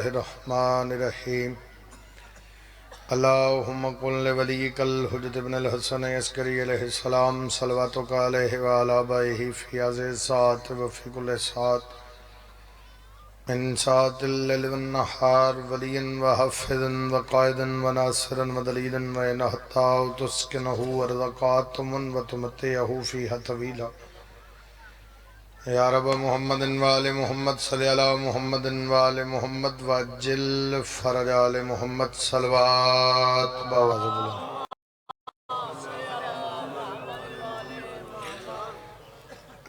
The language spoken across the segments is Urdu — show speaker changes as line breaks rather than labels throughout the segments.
الرحمن الرحیم اللہم قل لولیک الحجت بن الحسن عسکری علیہ السلام صلواتک علیہ وعلی آبائہ فی هذه الساعة وفی کل ساعة من ساعة الليل والنهار ولیا وحفظا وقائدا وناصرا ودلیلا وإن حتى تسکنہ ورزقاتم وتمتعہ فیہا طویلا یا رب محمد وآل محمد صلی علی محمد وآل محمد وعجل فرج آل محمد صلوات باوازب اللہ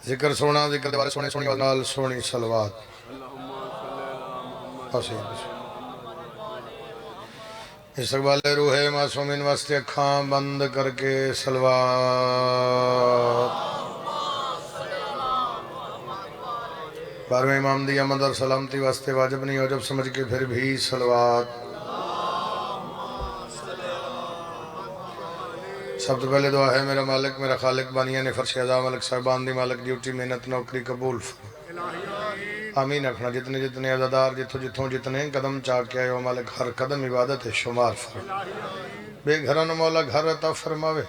ذکر سونا ذکر دوارے سونے سونی وزنال سونی صلوات استقبال روح معصومین واسطے اکھاں بند کر کے صلوات بارہویں امام دی آمد اور سلامتی واسطے واجب نہیں ہو جب سمجھ کے پھر بھی صلوات سب تو پہلے دعا ہے میرا مالک میرا خالق بانیہ نے فرش اعظام ملک صاحبان دی مالک ڈیوٹی محنت نوکری قبول آمین اکھنا جتنے جتنے عزادار جتوں جتنے قدم چاہ کے آئے ہو مالک ہر قدم عبادت شمار فرما بے گھران مولا گھر عطا فرماوے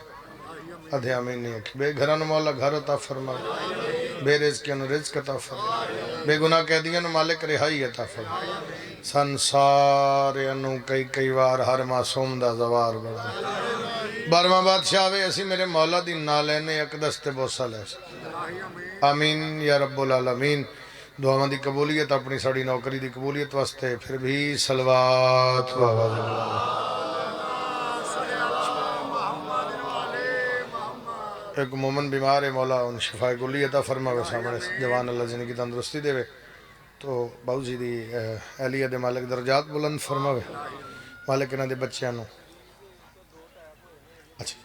ادھے آمین نہیں ہے بے گھران مولا گھر عطا فرماوے بے رزقیاں رزق عطا فرماوے بے گناہ قیدیاں مالک رہائی عطا فرماوے سنساریاں کئی وار ہر معصوم دا زوار بڑا بارہواں بادشاہ وے اسی میرے مولا دی نالینے ایک دستے بوسا لے آمین یا رب العالمین دعاواں دی قبولیت اپنی ساڑی نوکری دی قبولیت واسطے پھر بھی صلوات ایک مومن بیمار ہے مولا ان شفاء کلی عطا فرماوے سامنے جوان اللہ زندگی تندرستی دے وے تو باؤ جی دی اہلیہ دے مالک درجات بلند فرماوے مالک انہاں دے بچیاں نو اچھا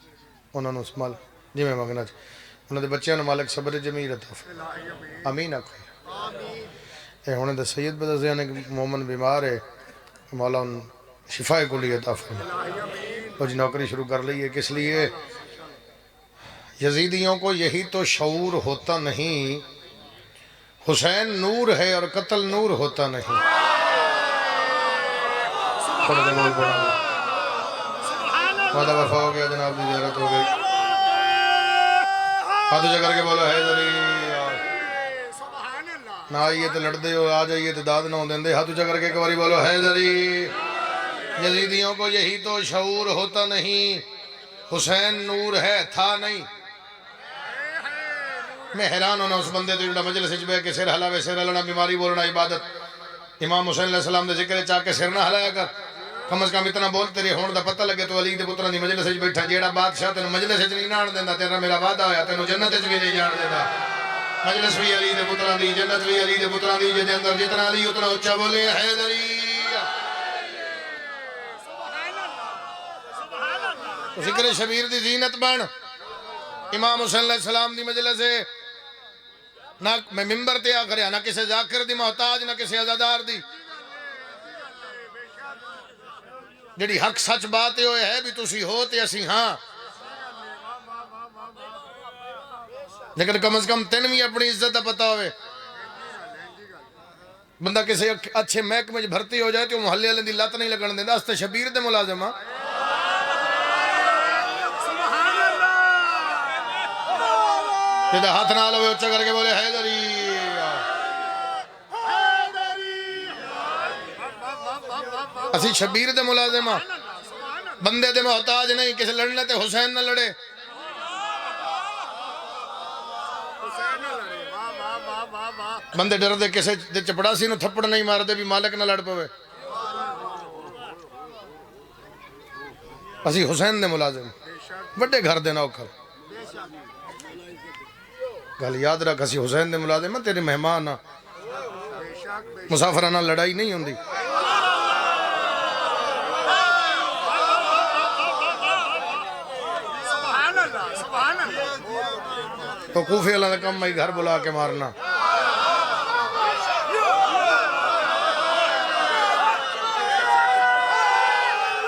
انہوں نے اسمال جی میں مانگنا چاہتا انہوں نے بچیاں مالک صبر جمیل عطا فرماوے آمین آکھو اے ہونے دے سید بدزیان ایک مومن بیمار ہے مولا ان شفاء کلی عطا فرماوے وہ جی نوکری شروع کر لی ہے کس لیے یزیدیوں کو یہی تو شعور ہوتا نہیں حسین نور ہے اور قتل نور ہوتا نہیں وعدہ وفا ہو گیا جناب دی زیارت ہو گئی ہاتھ جگر کے بولو حیدری نہ آئیے تو لڑ دے ہو آ جائیے تو داد نہ ہو دیں دے ہاتھ جگر کے ایک باری بولو حیدری یزیدیوں کو یہی تو شعور ہوتا نہیں حسین نور ہے تھا نہیں میں حیران ہونا اس بندے تو جڑا مجلس وچ بیٹھ کے سر ہلاوے سر ہلنا بیماری بولنا عبادت امام حسین علیہ السلام دے ذکر چاہ کے سر نہ ہلایا کر کم از کم اتنا بول تیرے ہون دا پتہ لگے تو علی دے پتراں دی مجلس وچ بیٹھا جیڑا بادشاہ تینوں مجلس وچ نہیں آن دیندا تیرا میرا وعدہ ہویا تینوں جنت وچ بھی نہیں جان دیندا مجلس بھی علی دے پتراں دی جنت بھی علی دے پتراں دی جے اندر جتنا علی اتنا اونچا بولے حیدری ذکر شبیر دی زینت بن امام حسین علیہ السلام دی مجلس ہے نہ میں ممبر تے آخر نہ کسی ذاکر دی محتاج نہ کسی عزادار دی جڑی حق سچ بات ہوئے ہے بھی تسی ہو تے اسی ہاں لیکن کم از کم تینویں اپنی عزت دا پتا ہوئے بندہ کسی اچھے محکمے میں بھرتی ہو جائے تو محلے والے دی لت نہیں لگن دیندا اس تے شبیر دے ملازم ہاں جدہ ہاتھ نہ لوے اچھا کر کے بولے حیدری اسی شبیر دے ملازم ہاں بندے دے محتاج نہیں کسی لڑنے تے حسین نہ لڑے بندے ڈر دے کسی دے چپڑاسی نو تھپڑ نہیں مار دے بھی مالک نہ لڑ پوے اسی حسین دے ملازم بڑے گھر دے نوکر گل یاد رکھ اسی حسین دے ملازم ہیں تیرے مہمان مسافرانہ لڑائی نہیں ہوندی تو کوفی اللہ نے کم میں گھر بلا کے مارنا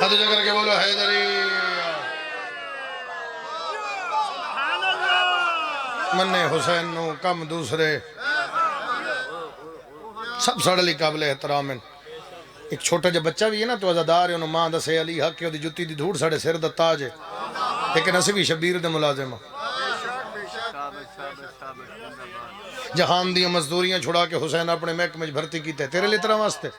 ہاتھ جگر کے بولو حیدری منے حسین نو کم دوسرے سب سڑلی قابل احترام ایک چھوٹا جا بچہ بھی ہے نا تو عزادار ہے، انہوں ماں دسے علی حق ہے، جتی دی دھوڑ ساڑے سر دا تاج ہے، لیکن اسی بھی شبیر دے ملازم ہاں۔ جہان دیاں مزدوریاں چھڑا کے حسین اپنے محکمے میں بھرتی کیتے تیرے لیے طرح واسطے۔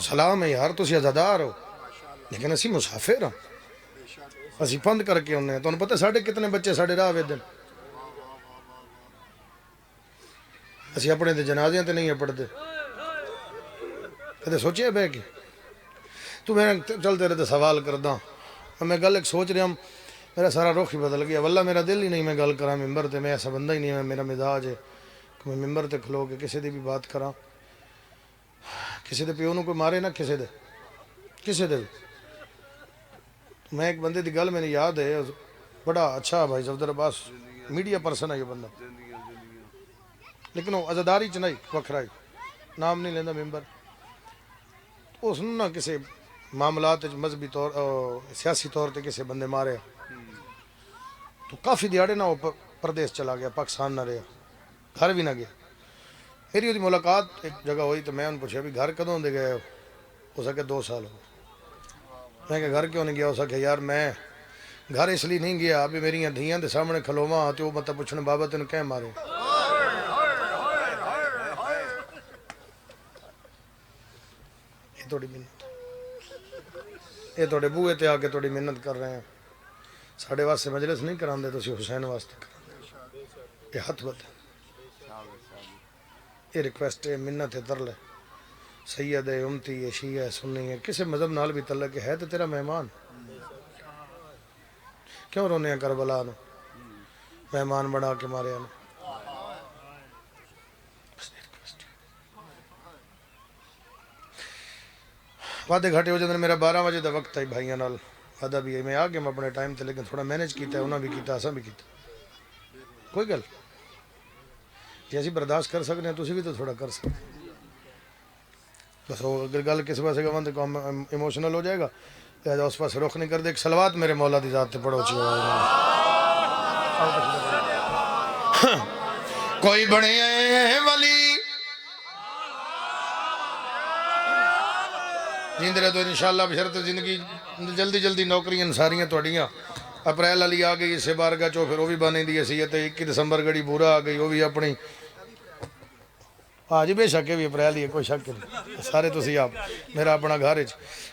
سلام ہے یار، تسی عزادار ہو لیکن اسی مسافر ہوں، اسی پند کر کے انہیں تو انہیں پتہ ساڑھے کتنے بچے ساڑھے راہ ویدن، اسی اپنے دے جنازیاں تے نہیں ہے پڑھ دے، کہتے سوچے بے کے تو میں چل تیرے تے سوال کردہ، میں گل ایک سوچ رہا ہوں، میرا سارا رخ ہی بدل گیا، واللہ میرا دل ہی نہیں میں گل کرا ممبر تے، میں ایسا بندہ ہی نہیں ہے، میرا مزاج ہے کہ میں ممبر تے کھلو کے کسی دے بھی بات کرا، کسی دے پیونوں کو مارے نہ کسی دے بھی۔ میں ایک بندے دی گل میں نے یاد ہے، بڑا اچھا بھائی صفدر عباس میڈیا پرسن ہے یہ بندہ، لیکن وہ عزاداری چ نہیں وکھرائی، نام نہیں لیندہ ممبر، اس نے نہ کسی معاملات مذہبی طور سیاسی طور تے کسی بندے مارے تو کافی دیاڑے نہ وہ پردیس چلا گیا، پاکستان نہ رہا، گھر بھی نہ گیا۔ میری وہ ملاقات ایک جگہ ہوئی تو میں ان پوچھا بھی گھر کدوں دے گئے ہو سکے 2 سال ہو، میں کہ گھر کیوں نہیں گیا، ہو سکے یار میں گھر اس لیے نہیں گیا ابھی میری دھیاں دے سامنے کھلواں تو وہ مطلب پوچھنے بابا تینوں کہہ مارے، یہ تھوڑی منت، یہ تھوڑے بوئے تے آ کے تھوڑی منت کر رہے ہیں، ساڑھے واسطے مجلس نہیں کراندے تو اسی حسین واسطے کراندے، یہ ہاتھ بت ہے، یہ ریکویسٹ ہے، منت ہے، ترلے سید ہے، امتی ہے، شیعہ ہے، سنی ہے، کسی مذہب نال بھی تعلق ہے تو تیرا مہمان، کیوں رونے ہیں کربلا نو مہمان بنا کے مارے ہیں۔ وعدے گھٹے ہو جاندے، میرا 12 بجے دا وقت ہے بھائیاں نال وعدہ بھی ہے، میں آ گیا میں اپنے ٹائم تے، لیکن تھوڑا مینج کیتا ہے، انہاں بھی کیتا، اساں بھی کیتا، کوئی گل جی اسی برداشت کر سکتے ہیں، تسی بھی تو تھوڑا کر سکتے ہیں، بس وہ اگر گل کس پاسے گا تو کام ایموشنل ہو جائے گا، لہذا اس پاس رخ نہیں کر دے، ایک صلوات میرے مولا دی ذات تے پڑھو چی کوئی بنے ولی جیند رہے تو انشاءاللہ بشرط زندگی جلدی جلدی نوکریاں ساریاں توڑیاں، اپریل علی آ گئی، اسے بارگاہ چو پھر وہ بھی بانے دی حیثیت ہے، 21 دسمبر گڑی بورا آ گئی، وہ بھی اپنی آج بے شک ہے بھی اپریل ہی ہے، کوئی شک نہیں، سارے تسی آپ میرا اپنا گھر ہے،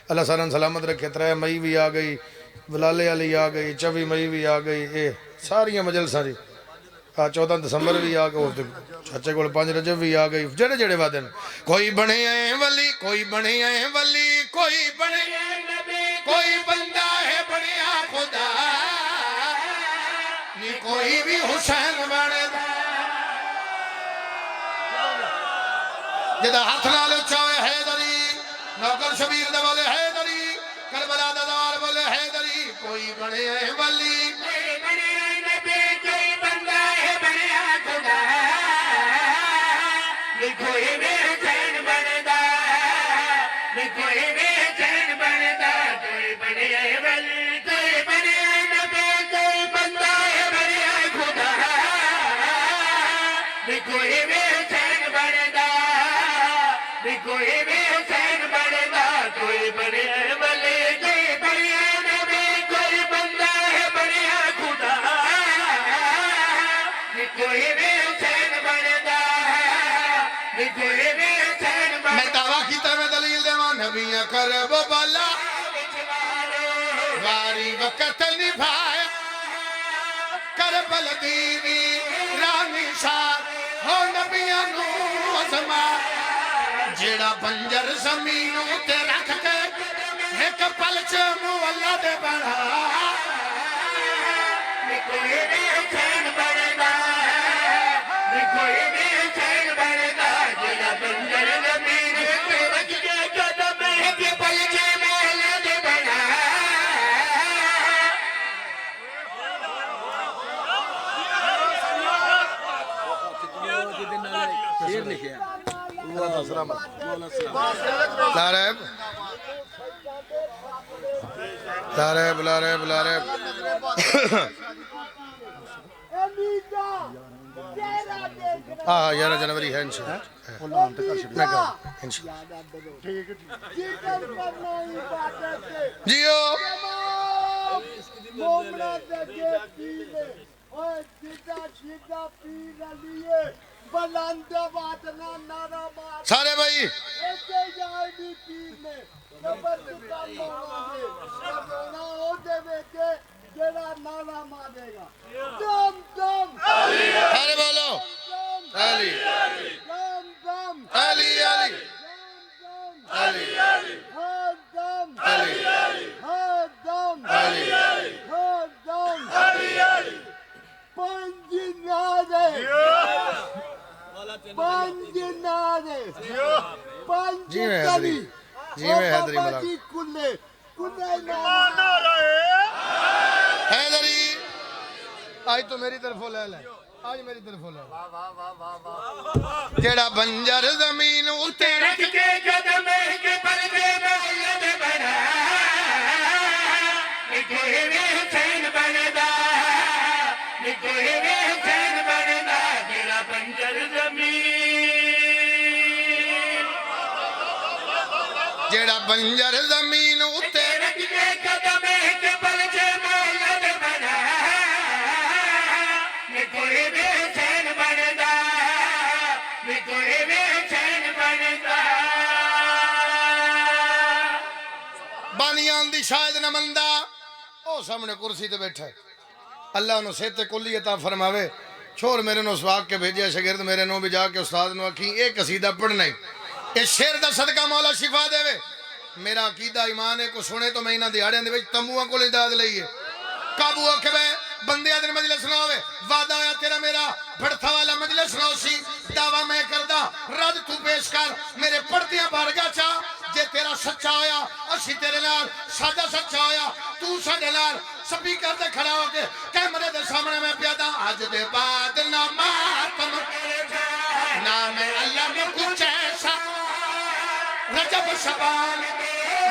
اللہ سارا سلامت رکھے، 3 مئی بھی آ گئی، ولالے علی آ گئی، 24 مئی بھی آ گئی، اے ساریاں مجلساں جی، 14 دسمبر بھی آ گئی، چاچے کو 5 رجب بھی آ گئی، جڑے جڑے وعدے کوئی بنے ولی، کوئی بنے ولی، کوئی بنے نبی، کوئی بندہ ہے بنیا خدا، نی کوئی بھی حسین بنے دا، جدا ہاتھ نال چاہے حیدری، نوکر شبیر دے بولے حیدری، کربلا دا دار بولے حیدری، کوئی بنے ولی، کوئی بنے نبی، کوئی بندہ ہے بنیا خدا، نی کوئی بھی حسین بنے دا، نی کوئی بھی حسین بنے دا، کوئی بنے ولی، کوئی بنے نبی، کوئی بندہ ہے بنیا خدا، نی کوئی بھی حسین بنے دا، کوئی بھی حسین بنے دا، کوئی بنے ولی، کوئی بنے نبی، کوئی بندہ ہے بنیا خدا، کوئی بھی حسین بنے دا، کوئی بھی حسین بنے دا، میں دعویٰ کیتا میں دلیل دیواں نبیاں کربلا واری وقت نبھایا، کربل دیوی رانی سار ہو نبیاں نو آزمایا، جیڑا بنجر زمینوں تے رکھ کے ایک پلچ مولا دے بڑھا، کوئی بھی حسین بنے دا، کوئی بھی حسین بنے دا، جیڑا بنجر زمینوں تے رکھ کے قدم ایک پلچ مولا دے بڑھا، شیر لکھے ہیں لارب لارب لارب لارب ہاں 11 جنوری ہے انشاءاللہ میں کہا انشاءاللہ جیو سارے بھائی سارے بولو علی علی علی علی جی میں حیدری ملاق حیدری آج تو میری طرف ہو لے آج میری طرف ہو لے جیڑا بنجر زمین اتے رکھ کے قدم کے پردے میں اللہ بنا نکوئے حسین بندا نکوئے حسین بندا جیڑا بنجر زمین جیڑا بنجر زمین اتے رکھ کے قدم کے پردے میں اللہ بنا نکوئے حسین بندا نکوئے حسین بندا بانیان دی شاید نہ مندہ او سامنے کرسی تے بیٹھا ہے اللہ انہوں سیتے کلی عطا فرماوے چھوڑ میرے نو سواق کے بھیجیا شگرد میرے نو بھی جا کے استاد نو اکھی ایک قصیدہ پڑھنا ہی اس شیر دا صدقہ مولا شفا دے وے میرا عقیدہ ایمان ہے کو سنے تو میں انہاں دیاڑیاں دے وچ تمبوਆਂ کو امداد لئیے قابو آکھے بے بندیاں دن مجلس نہ ہوئے وعدہ آیا تیرا میرا بڑھتا والا مجلس نہ سی دعویٰ میں کردہ رد تو پیش کر میرے پڑھتیاں بارگاہ چاہ جے تیرا سچا آیا اسی تیرے نال سادہ سچا آیا تو ساڑے نال سبھی کرتے کھڑا ہو کے کیمرے دے سامنے میں پیادا آج دے بعد نہ ماتم نام اللہ میں کچھ ایسا رجب شبان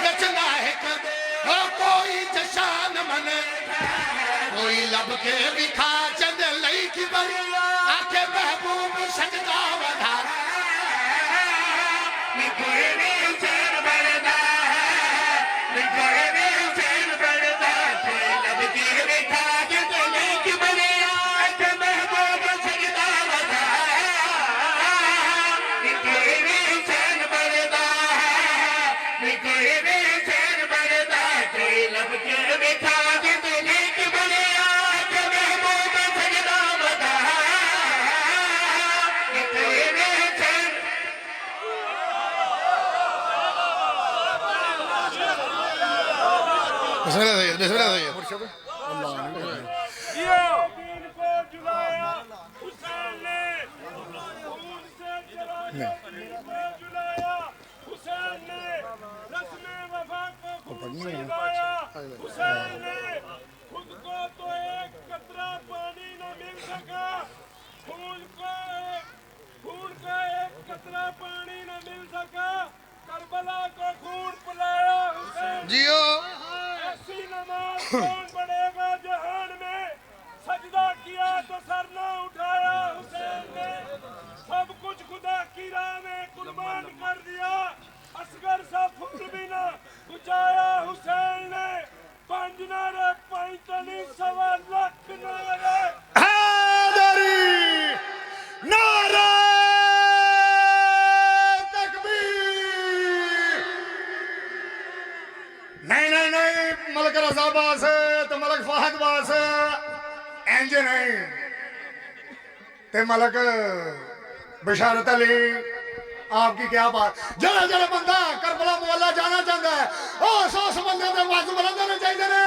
رچنا ہے کر ہو کوئی جشان منے کوئی لب کے بھی کھا چند لئی کی بری آکے محبوب سجدہ ودھا نکوئے بھی حسین بردہ نکوئے بھی حسین بردہ کوئی لب کے بھی کھا چند لئی کی بری آکے محبوب سجدہ ودھا نکوئے بھی حسین بردہ نکوئے بھی حسین بردہ کوئی لب کے بھی کھا چند لئی کی بری آکے محبوب سجدہ ودھا نکوئے بھی حسین بسم اللہ سید بسم اللہ سید
دین کو جلایا حسین نے خون سے جلایا حسین نے رسم وفا کو خود سجایا حسین نے خود کو تو ایک قطرہ پانی نہ مل سکا خون کا ایک قطرہ پانی نہ مل سکا کربلا کو خون پلایا حسین
جیو
ایسی نماز کون پڑھے گا جہان میں سجدہ کیا تو سر نہ اٹھایا حسین نے سب کچھ خدا کی راہ میں قربان کر دیا اصغر سا پھول بھی نہ بچایا حسین نے پنج نعرے پینتالیس سوا لاکھ نعرے
حیدری نعرہ تکبیر نہیں ملک رضا باس ہے تو ملک فہد باس ہے اینج نہیں تے ملک بشارت علی آپ کی کیا بات جڑا جڑا بندہ کربلا مولا جانا چاہتا ہے او سوس بندے دے واز بلند ہونے چاہیے نے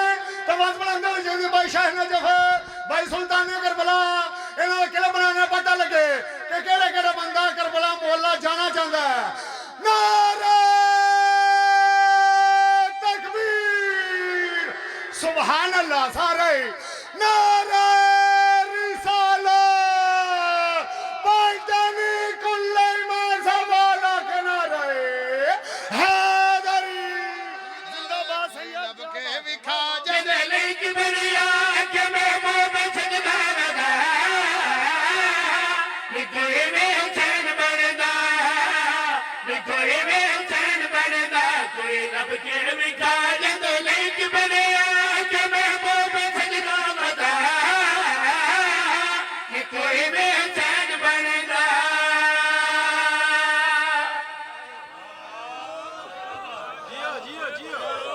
تو واز بلند ہونے چاہیے بھائی شاہ نجف بھائی سلطان کربلا انہوں نے قلعہ بنانے پتہ لگے کہ کیڑے کیڑے بندہ کربلا مولا جانا چاہتا ہے نعرہ تکبیر سبحان اللہ سارے نعرہ رسالت پائتانی کل ایمان سوالا کے نعرہ حیدری زندہ باد سید لب کے وکھا جدے لئی کی بریا کے محبوب سجدہ ودا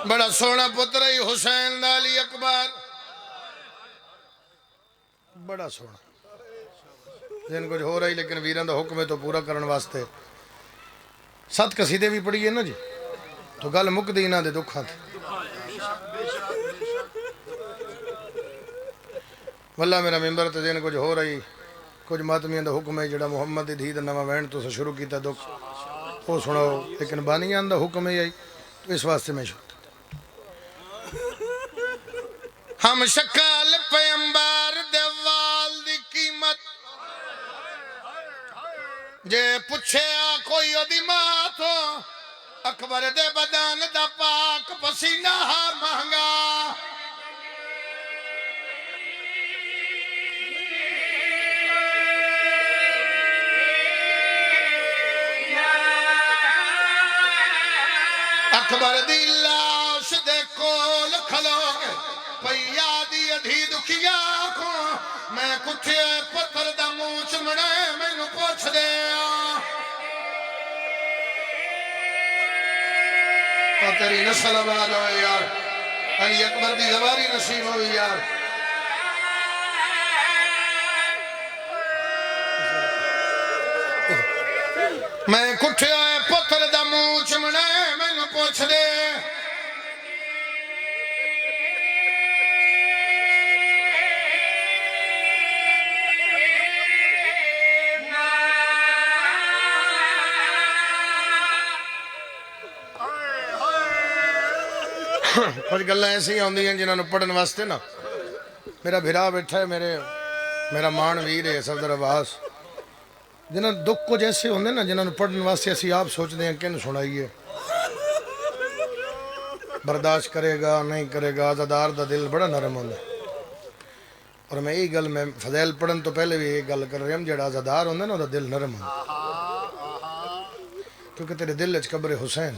بڑا سونا پتر ہی حسین دا علی اکبر بڑا سونا جن کچھ ہو رہی لیکن ویران دا حکم ہے تو پورا کرن واسطے 7 قصیدے بھی پڑھی ہے نا جی تو گل مک دی نہ دے دکھاں تھے واللہ میرا ممبر تے جن کچھ ہو رہی کچھ ماتمیاں دا حکم ہے جڑا محمد دی دھی دا نواں وین تو شروع کیتا دکھ وہ سناؤ لیکن بانیان دا حکم ہے تو اس واسطے میں شروع ہم شکال پیمبر دیوال دی قیمت جے پچھے کوئی دی مات ہو اکبر دے بدن دا پاک پسینہ مہنگا اکبر دی لاش دے کول کھلو کے پیا دی ادھی دکھیا کو میں کٹھے پتھر دا منہ چمڑے مینوں پوچھ دے تو تیری نسل آباد ہوئے یار علی اکبر دی زواری نصیب ہوئی یار میں کٹھے پتھر دا منہ چمڑے مینوں پوچھ دے کچھ گلیں ایسی ہوندی ہیں جنہوں نے پڑھن واسطے نا میرا بھرا بیٹھا ہے میرا مان ویر ہے صفدر عباس جنہوں نے دکھ کچھ ایسے ہوندے نا جنہوں نے پڑھن واسطے اسی آپ سوچ دیں کن سنائیے برداشت کرے گا نہیں کرے گا آزادار دا دل بڑا نرم ہوندے اور میں یہی گل میں فضیل پڑھن تو پہلے بھی یہی گل کر رہے ہم جڑا آزادار ہوندے نا وہ دا دل نرم ہوندے کیونکہ تیرے دل اچ قبر حسین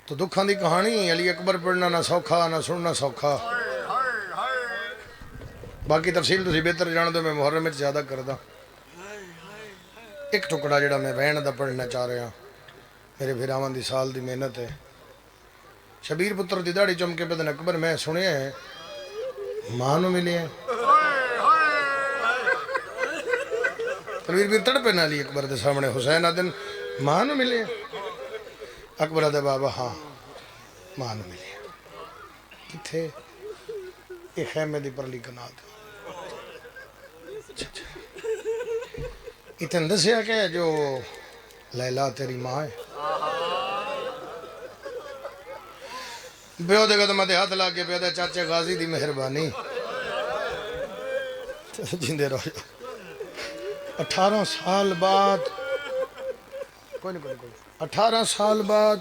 تو دکھاں دی کہانی علی اکبر پڑھنا نہ سوکھا نہ سننا سوکھا باقی تفصیل تسی بہتر جان دو میں محرم میں زیادہ کردہ ایک ٹکڑا جڑا میں وین دا پڑھنا چاہ رہا میرے بھراوان دی سال دی محنت ہے شبیر پتر دی داڑھی چمکے بدن اکبر میں سنے ہیں ماں نو ملے ہیں تنویر بیر تڑپے نہ علی اکبر دے سامنے حسین آدن ماں نو ملے ہیں اکبر آدھے بابا ہاں ماں نو ملے ہیں کتھے یہ خیمے دی پرلی کنات اتن دسیا کہ جو لیلا تیری ماں ہے بیو دے قدمہ دے ہاتھ لاکے پیدا چاچے غازی دی مہربانی جندے رہو 18 سال بعد کوئی 18 سال بعد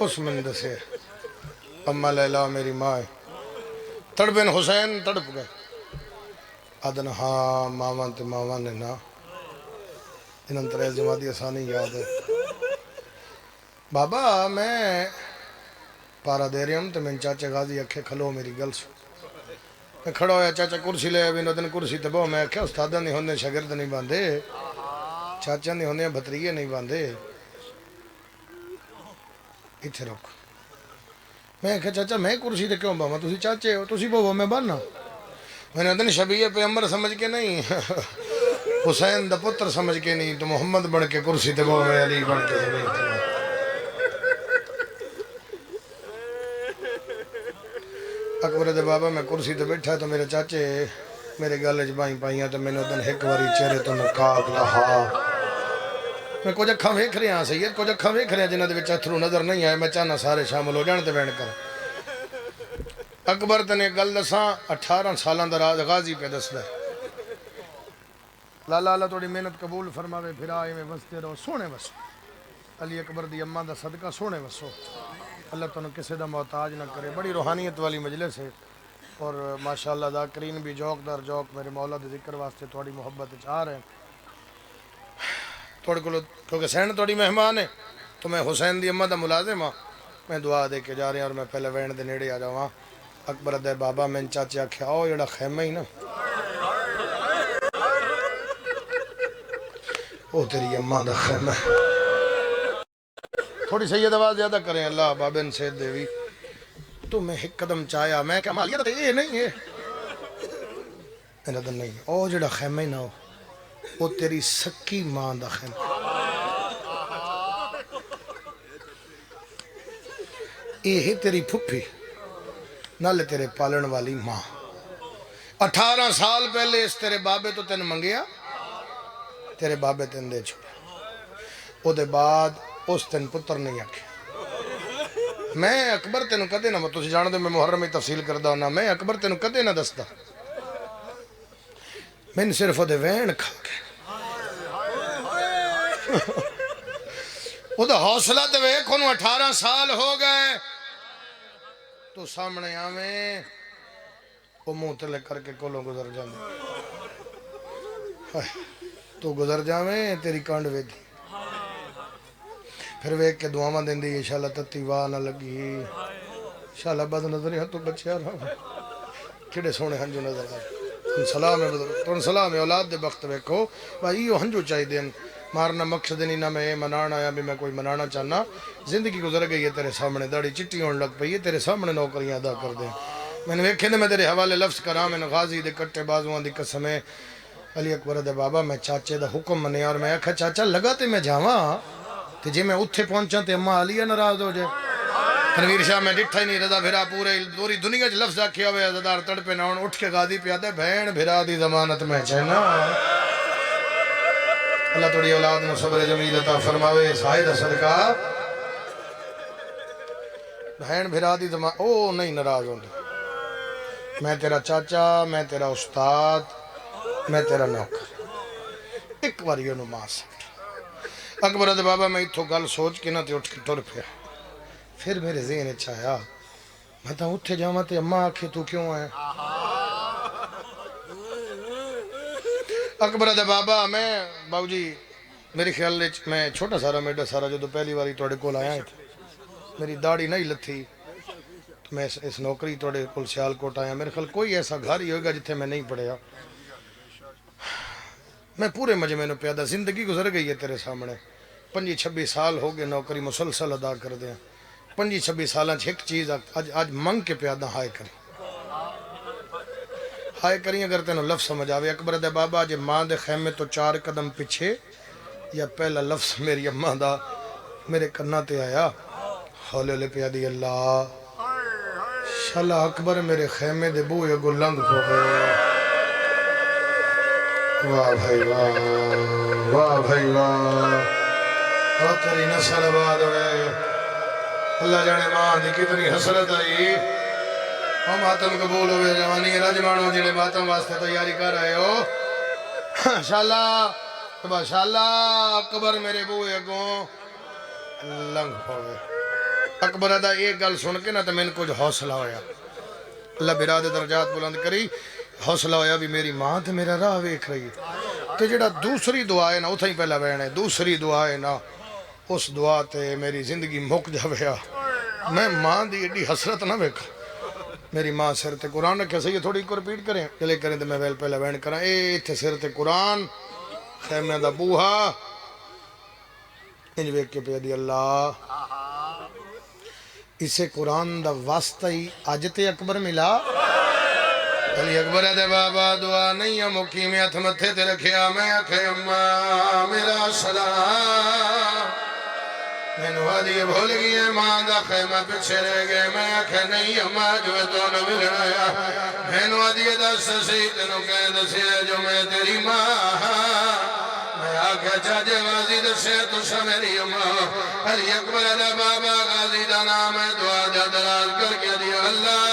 اس من دسے اما لیلا میری ماں ہے تڑبن حسین تڑپ گئے آدن ہاں مامان تے مامان نے نا انہوں تریز جماعتی آسانی یاد ہے بابا میں پارا دے رہی ہوں تو میں چاچے غازی اکھے کھلو میری گل سو میں کھڑا ہویا چاچا کرسی لے ابھی دن کرسی تے بہو میں اکھے استادہ نہیں ہوندے شاگرد نہیں باندھے چاچا نہیں ہوندے بھتریے نہیں باندھے اتھے رکھ میں کہا چاچا میں کرسی تے کیوں باما تسی چاچے ہو تسی بہو میں باننا میں نے دن شبیہ پیغمبر سمجھ کے نہیں حسین دا پتر سمجھ کے نہیں تو محمد بن کے کرسی تے بہو میں علی بن کے اکبر دے بابا میں کرسی تے بیٹھا تو میرے چاچے میرے گالج بائیں پائیاں تو میں نے دن ایک واری چہرے تو نکاق لہا میں کچھ اکھاں ویکھ رہے ہیں سید کچھ اکھاں ویکھ رہے ہیں جنہ دے وچ اتھرو نظر نہیں آئے میں چاہنا سارے شامل ہو جان تے بین کر اکبر تنے گل دساں 18 سالاں دا راز غازی پہ دسدا ہے لالا اللہ توڑی محنت قبول فرماوے پھر آئے میں وستے رہو سونے وسو علی اکبر دی اماں دا صدقہ سونے وسو اللہ تنوں کسے دا محتاج نہ کرے بڑی روحانیت والی مجلس ہے اور ماشاءاللہ ذاکرین بھی جوک در جوک میرے مولا دے ذکر واسطے تھوڑی محبت چاہ رہے ہیں تھوڑے کو کیونکہ سین تھوڑی مہمان ہے تو میں حسین دی اماں دا ملازم ہاں میں دعا دے کے جا رہے ہیں اور میں پہلے وین دے نیڑے آ جاواں اکبر دے بابا میں چاچے آکھیا او جڑا خیمہ ہی نا او تیری اماں دا خیمہ تھوڑی سید آواز زیادہ کریں اللہ بابن سید دیوی تو میں ایک قدم چاہیا میں کہ مالیہ تو یہ نہیں ہے میرا دن نہیں او جڑا خیمہ ہی نہ ہو وہ تیری سکی ماں دا خیمہ یہ ہے تیری پھپھی نالے تیرے پالن والی ماں 18 سال پہلے اس تیرے بابے تو تین منگیا تیرے بابے تین دے چھوڑا او دے بعد اس تین پتر نہیں آکھے میں اکبر تینوں کدے نہ تسی جان دے میں محرم میں تفصیل کردہ ہونا میں اکبر تینوں کدے نہ دستا میں نے صرف او دے وین کھا کے او دا حوصلہ دے ویک انہوں 18 سال ہو گئے تو سامنے آویں وہ منہ تلے کر کے کولوں گزر جانے تو گزر جاویں تیری کانڈ ویدی پھر ویک کے دعاواں دین دی انشاءاللہ تتی واہ نہ لگی انشاءاللہ بد نظری ہاں تو بچیا رہا کھڑے سونے ہنجو نظر آئے تن سلام ہے بزرگ تن سلام ہے اولاد دے وقت ویکھو بھائی یہ ہنجو چاہی دین مارنا مقصد نہیں نہ میں منانا آیا بھی میں کوئی منانا چاہنا زندگی گزر گئی ہے تیرے سامنے داڑھی چٹی ہونے لگ پئی ہے تیرے سامنے نوکریاں ادا کر دیں میں نے ویکھے نے میں تیرے حوالے لفظ کراں میں نے غازی دے کٹے بازوان دی قسم ہے علی اکبر دے بابا میں چاچے دا حکم منیا اور میں آکھا چاچا لگا تے میں جاواں تے جے میں اتھے پہنچاں تے اماں علیہ ناراض ہو جائے تنویر شاہ میں ڈٹھا ہی نہیں رضا بھرا پوری دنیا چ لفظ آکھیا ہوئے عزادار تڑپے نہ اٹھ کے غازی پیا دے بہن بھرا دی ضمانت میں چہنا اللہ توڑی اولاد میں صبر جمیل عطا فرماوے سائے دا صدقہ بہن بھرا دی ضمانت او نہیں ناراض ہوندے میں تیرا چاچا میں تیرا استاد میں تیرا نوکر ایک باری انہوں ماں سمجھ اکبر دے بابا میں اتھو گل سوچ کے نہ تے اٹھ کے ٹر پیا پھر میرے ذہن چاہیا میں تا اٹھے جاواں تے اماں آکھے تو کیوں آئے اکبر دے بابا میں باو جی میری خیال میں چھوٹا سارا میڈا سارا جو پہلی باری توڑے کول آیا تھا میری داڑھی نہیں لتھی تو میں اس نوکری توڑے کول سیال کوٹ آیا میرے خیال کوئی ایسا گھر ہی ہوگا جتھے میں نہیں پڑھیا میں پورے مجھے میں نے پیادہ زندگی گزر گئی ہے تیرے سامنے 25-26 سال ہو گئے نوکری مسلسل ادا کر دیں 25-26 سالہ ایک چیز آج منگ کے پیادہ ہائے کریں اگر تینوں لفظ سمجھ آوے اکبر دے بابا جے ماں دے خیمے تو 4 قدم پیچھے یا پہلا لفظ میری اماں دا میرے کنہ تے آیا حولے لے پیادی اللہ شالا اکبر میرے خیمے دے بوئے گو لنگ ہو گئے واہ بھائی واہ بھائی واہ اور تیری نسل آباد ہوئے اللہ جانے ماں دی کتنی حسرت آئی ہم ماتم قبول ہوئے جوانی راجمانوں جنہیں ماتم واسطے تیاری کر رہے ہو شالا اکبر میرے بوئے گو لنگ ہوئے اکبر ادا ایک گل سن کے نا تو میں نے کچھ حوصلہ ہویا اللہ براد درجات بلند کری حوصلہ ہویا بھی میری ماں تے میرا راہ ویکھ رہی تو جڑا دوسری دعا ہے نا اتھا ہی پہلا بہنے دوسری دعا ہے نا اس دعا تے میری زندگی مک جاویا میں ماں دی ایڈی حسرت نہ ویکھا میری ماں سر تے قرآن رکھے صحیح تھوڑی کو رپیٹ کریں چلے کریں تو میں ویل پہلا بہن کریں اے تھے سر تے قرآن خیمہ دا بوہا انج ویک کے پہ دی اللہ اسے قرآن دا واسطہ ہی آج تے اکبر ملا علی اکبر دے بابا دعا نہیں ہے مقیم ہتھ متھے تے رکھیا میں آکھے اماں میرا سلام میں نوادی بھول گئی ہے ماں دا خیمہ پچھے رہ گئے میں آکھے نہیں اماں جو ہے تو نہ ملنا یا میں نوادی دس سی تینوں کہہ دسی ہے جو میں تیری ماں میں آکھے چاچے غازی دسے تو سا میری اماں علی اکبر دے بابا غازی دا نام ہے دعا دا دلال کر کے دیا اللہ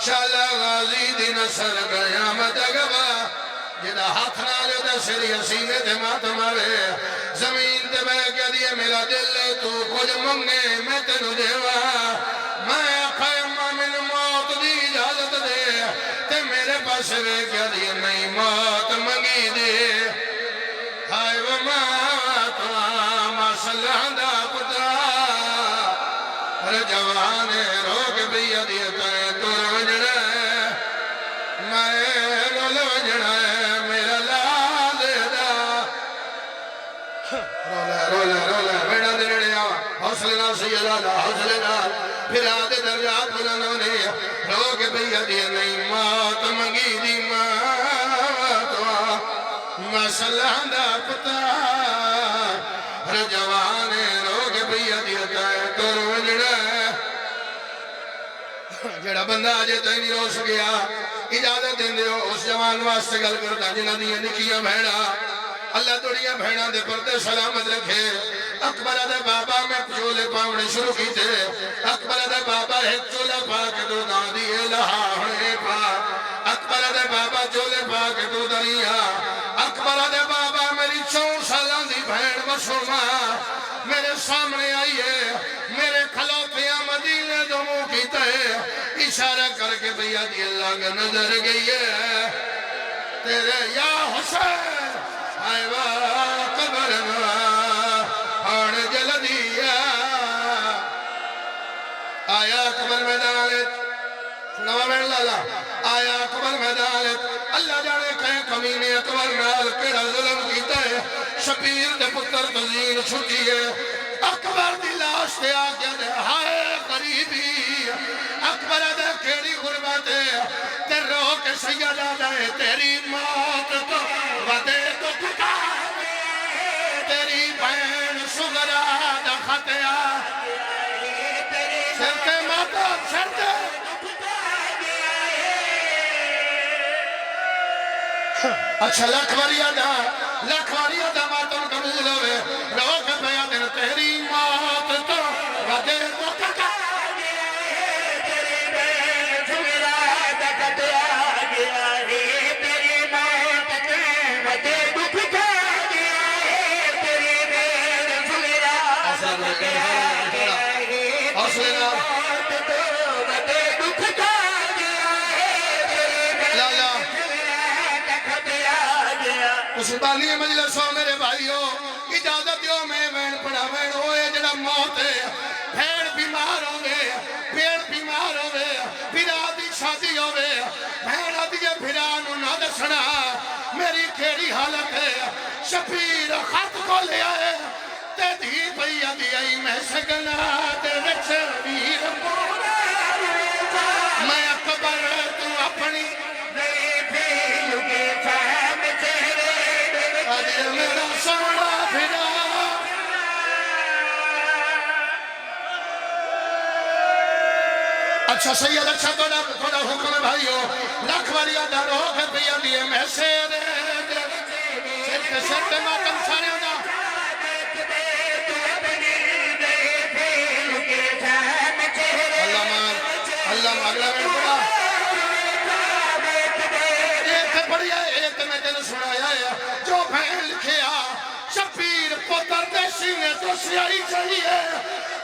شالا غازی دی نصر قیامت اگبا جدا ہاتھ نالے دا سری حسینے دے ماتم آوے زمین دے بے کیا دیئے میرا دل تو کچھ منگے میں تینو دیوا میں آقا اممہ من موت دی اجازت دے تے میرے پاس بے کیا دیئے نہیں موت منگی دے ہائے وہ مات آما صلح دا پترا ہر جوانے روک بیا دیئے تائے تور وجڑے میں رول وجڑے میرا لا دے دا رولا جلالہ حوصلے نال پھر آدھے درجات بلند ہونے رو کے بھیا دیا نہیں مات منگی دی مات مسلح دا پتا ہر جوانے رو کے بھیا دیا تائے تو روجڑا جڑا بندہ آجے تائیں نہیں روش گیا اجازت دیں دیو اس جوان واسطے گل کرتا جنہ دیا نکیاں بھیڑا اللہ توڑیاں بھیڑاں دے پردے سلامت رکھے اکبر دے بابا میں چولے پاونے شروع کی تھے اکبر دے بابا ہے چولے پا کے دو دادی الہانے پا اکبر دے بابا چولے پا کے دو دریا اکبر دے بابا میری 4 سالوں دی بھیڑ مسلمہ میرے سامنے آئیے میرے کھلوتیاں مدینے دو منہ کی تے اشارہ کر کے بھیا دی اللہ کا نظر گئی ہے تیرے یا حسین آئیوا قبرنا آن جلدیا آیا قبر میدانت سنوا میں لالا آیا قبر میدانت اللہ جانے کہیں کمینے قبر نال کیڑا ظلم کیتا ہے شبیر دے پتر تزین چھٹی ہے اکبر دی لاش تے آگیا دے ہائے قریبی اکبر دے کیڑی غربت ہے تے رو کے سیدہ دے تیری موت تو ودے تو کتا تیری بین سگرہ دا خطیا سرتے ماتا سرتے اچھا لکھواریہ دا ماتم قبول ہوئے روک پیا دن تیری موت تو ودے تو کتا تیری بین سگرہ دا خطیا تیری موت تو ودے تو کتا تیری بین سگرہ حوصلے نال قربانی مجلس ہو میرے بھائیو اجازت دیو میں وین پڑا وین ہوئے جڑا موت ہے بھیڑ بیمار ہوئے پیڑ بیمار ہوئے پھرا دی شادی ہوئے بھیڑ دیئے پھرا نو نہ دسنا میری کھیڑی حالت ہے شفیر خط کو لے آئے تے دی بھئی دیئی میں سگنا تے رچے ویر میں اکبر تو اپنی میری بھیلو کے فہم چہرے آدھے میرا سوڑا پھرا اچھا سید اچھا تھوڑا حکم ہے بھائیو لکھواریہ دار ہو کر بھیا دیئے میں سیرے سرتے ماتم سارے ہونا اللہ مغلا میں پڑا ایک پڑھیا ایک میں تین سنایا ہے جو بھین لکھیا شفیر پتر دے سینے تو سیائی چاہیے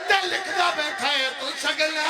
تے لکھدا بیٹھا ہے تو شگلا